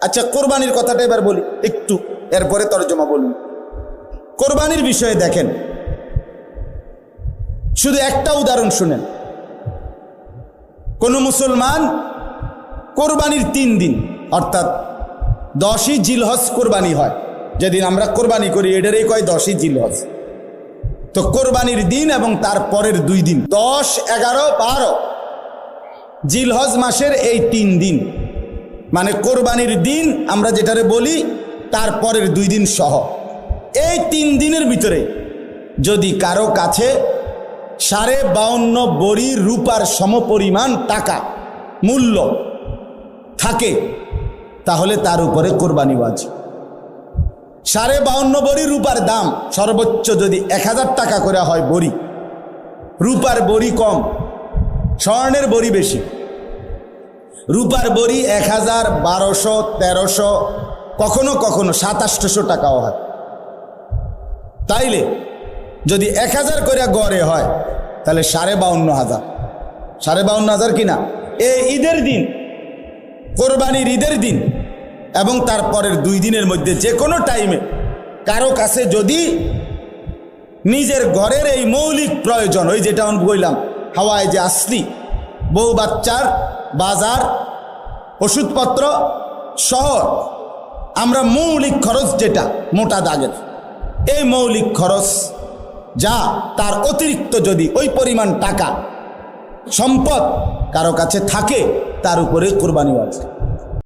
আচ্ছা, কোরবানির কথাটা এবার বলি একটু, এরপরে তরজমা বলুন। কোরবানির বিষয়ে দেখেন, শুধু একটা উদাহরণ শুনেন। কোন মুসলমান কোরবানির 3 দিন অর্থাৎ 10ই জিলহজ কোরবানি হয়, যেদিন আমরা কোরবানি করি এটারই কয় 10ই জিলহজ। তো কোরবানির দিন এবং তার পরের 2 দিন 10, 11, 12 জিলহজ মাসের এই 3 দিন, মানে কোরবানির দিন আমরা যেটারে বলি তার পরের 2 দিন সহ, এই 3 দিনের ভিতরে যদি কারো কাছে 52.5 বড়ি রূপার সমপরিমাণ টাকা মূল্য থাকে, তাহলে তার উপরে কোরবানি ওয়াজিব। 52.5 বড়ি রূপার দাম সর্বোচ্চ যদি 1000 টাকা করে হয় বড়ি, রূপার বড়ি কম, স্বর্ণের বড়ি বেশি। রূপার বড়ি 1000, 1200, 1300, কখনো কখনো 700-800 টাকাও হয়। তাইলে যদি 1000 করে গড়ে হয় তাহলে 52,500, 52,500 কিনা এই ঈদের দিন, কোরবানির ঈদের দিন এবং তারপরের 2 দিনের মধ্যে যে কোনো টাইমে কারো কাছে যদি নিজের ঘরের এই মৌলিক প্রয়োজন, ওই যেটা আমি বললাম হাওয়ায় যে আসলি, বউ বাচ্চার বাজার, ওষুধপত্র সহ আমরা মৌলিক খরচ যেটা মোটা দাগের, এই মৌলিক খরচ যা তার অতিরিক্ত যদি ওই পরিমাণ টাকা সম্পদ কারো কাছে থাকে, তার উপরে কোরবানি ওয়াজিব।